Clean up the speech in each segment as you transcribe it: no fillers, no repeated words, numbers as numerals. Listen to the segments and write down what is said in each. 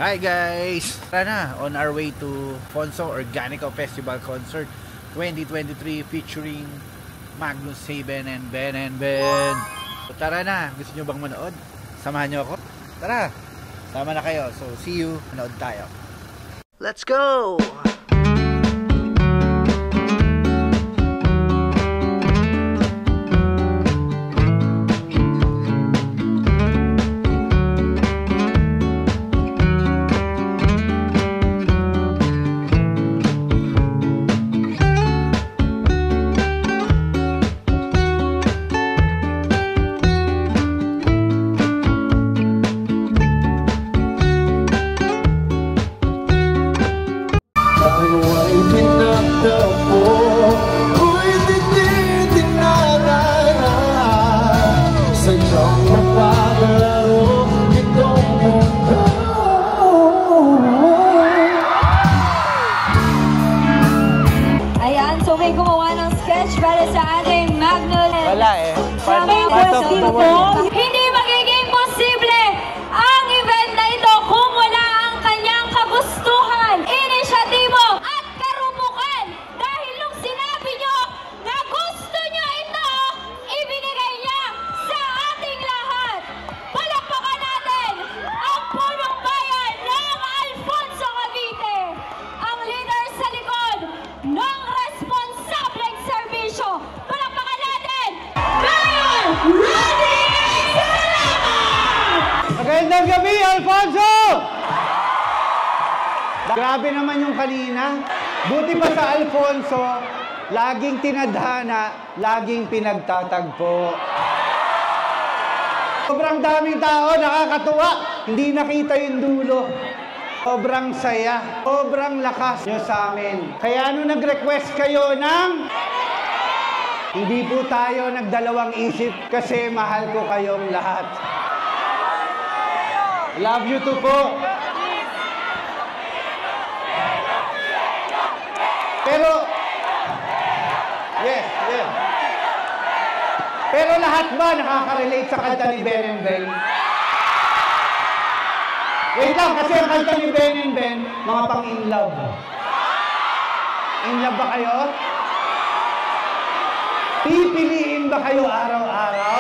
Hi guys! Tara na, on our way to Alfonso Organico Festival Concert 2023 featuring Magnus Haven and Ben and Ben. So, tara na, gusto nyo bang manood? Samahan nyo ako? Tara, sama na kayo. So see you, manood tayo. Let's go! Para sa ating Magnus. Wala eh. Hindi magiging posible ang event na ito kung wala ang kanyang kagustuhan, inisyatibo at karupukan. Dahil nung sinabi nyo na gusto nyo ito, ibinigay niya sa ating lahat. Palakpakan natin ang punong bayan ng Alfonso Cavite, ang leader sa likod ng responsableng serbisyo. Palakpakan natin! Mayor Rudy Salamat! Magandang gabi, Alfonso! Grabe naman yung kanina. Buti pa sa Alfonso, laging tinadhana, laging pinagtatagpo. Sobrang daming tao, nakakatuwa. Hindi nakita yung dulo. Sobrang saya, sobrang lakas nyo sa amin. Kaya nung nag-request kayo ng... Hindi po tayo nagdalawang isip kasi mahal ko kayong lahat. Love you too po. Pero, yes. Pero lahat ba nakaka-relate sa kanta ni Ben and Ben? Wait lang, kasi ang kanta ni Ben and Ben, mga pang-in love. In love ba kayo? Pipiliin ba kayo araw-araw?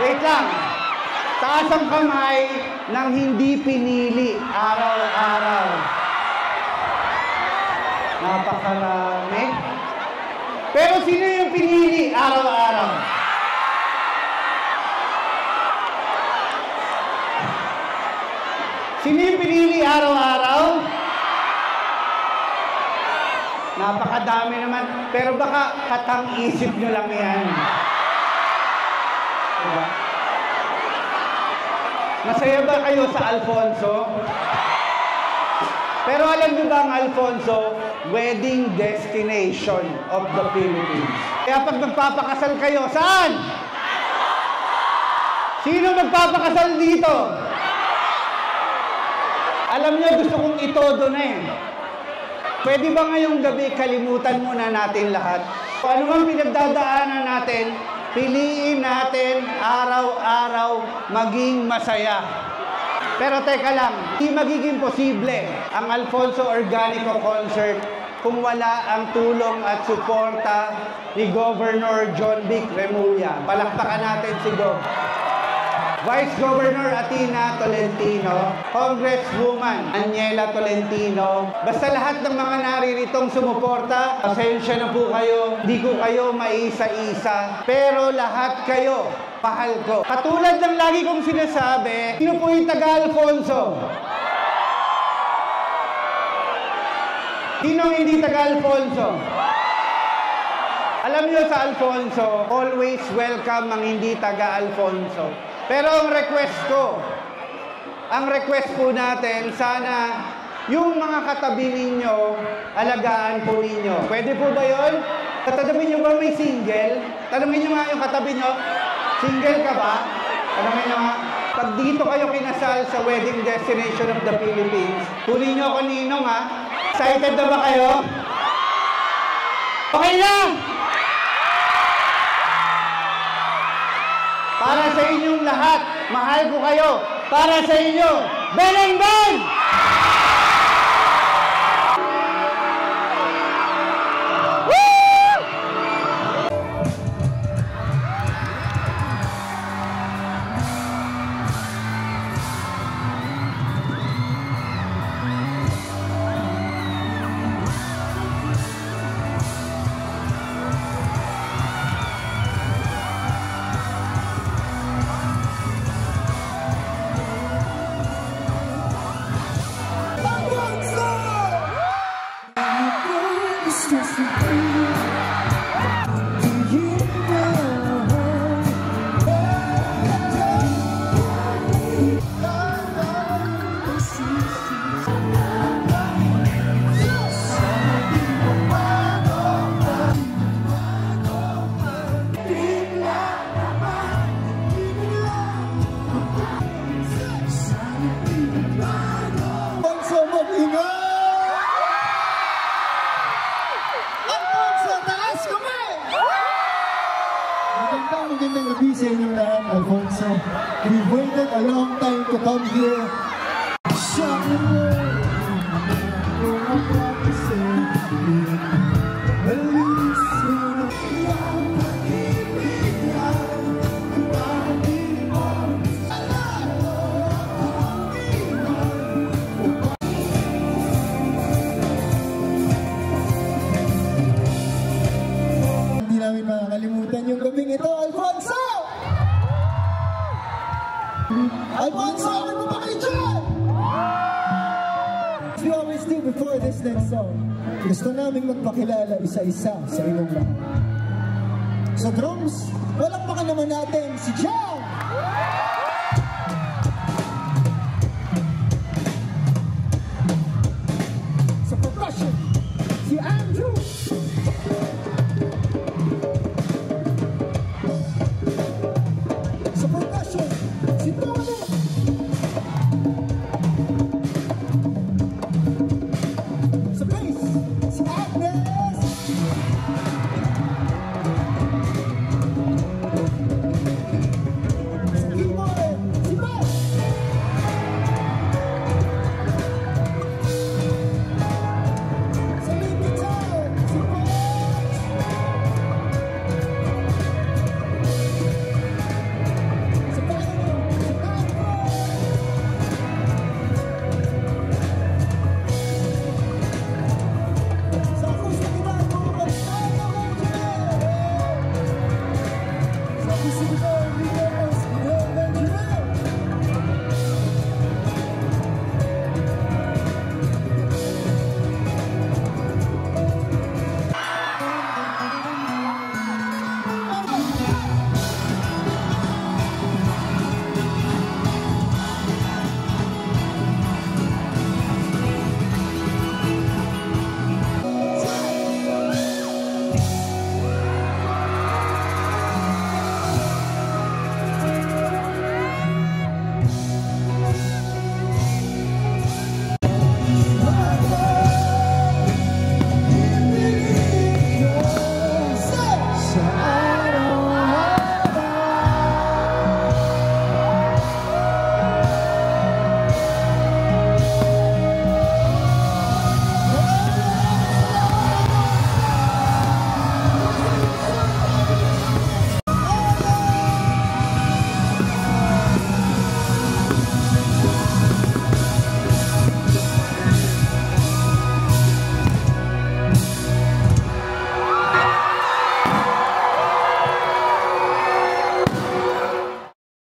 Wait lang. Taas ang kamay ng hindi pinili araw-araw. Napakarami. Pero sino yung pinili araw-araw? Sino yung pinili araw-araw? Napakadami naman. Pero baka katang-isip nyo lang yan. Diba? Masaya ba kayo sa Alfonso? Pero alam nyo ba ang Alfonso, wedding destination of the Philippines? Kaya pag magpapakasal kayo, saan? Sino magpapakasal dito? Alam nyo, gusto kong itodo na eh. Pwede ba ngayong gabi kalimutan muna natin lahat? Kung ano mang pinagdadaanan natin, piliin natin araw-araw maging masaya. Pero teka lang, hindi magiging posible ang Alfonso Organico Concert kung wala ang tulong at suporta ni Governor John Vic Remulla. Palakpakan natin si Gov. Vice Governor Athena Tolentino, Congresswoman Aniela Tolentino, basta lahat ng mga nariritong sumuporta, pasensya na po kayo, hindi ko kayo maisa-isa, pero lahat kayo, mahal ko. Katulad ng lagi kong sinasabi, sino po yung taga-Alfonso? Sino hindi taga-Alfonso? Alam niyo sa Alfonso, always welcome ang hindi taga-Alfonso. Pero ang request po natin, sana yung mga katabi ninyo, alagaan po ninyo. Pwede po ba yun? Katabi nyo ba may single? Tanungin nyo nga yung katabi nyo, single ka ba? Tanungin nyo nga. Pag dito kayo kinasal sa wedding destination of the Philippines, tuloy nyo ako ninong ha. Excited na ba kayo? Okay na! Para sa inyong lahat, mahal ko kayo. para sa inyo, Ben and Ben! Magandang gabi sa inyo lahat, Alfonso. We've waited a long time to come here. Hindi namin makakalimutan yung gabing ito, Alfonso! Alfonso, ano mo ba kayo dyan? As we always do before this next song, gusto namin magpakilala isa-isa sa inyong lahat. Sa drums, walang naman natin si Jam!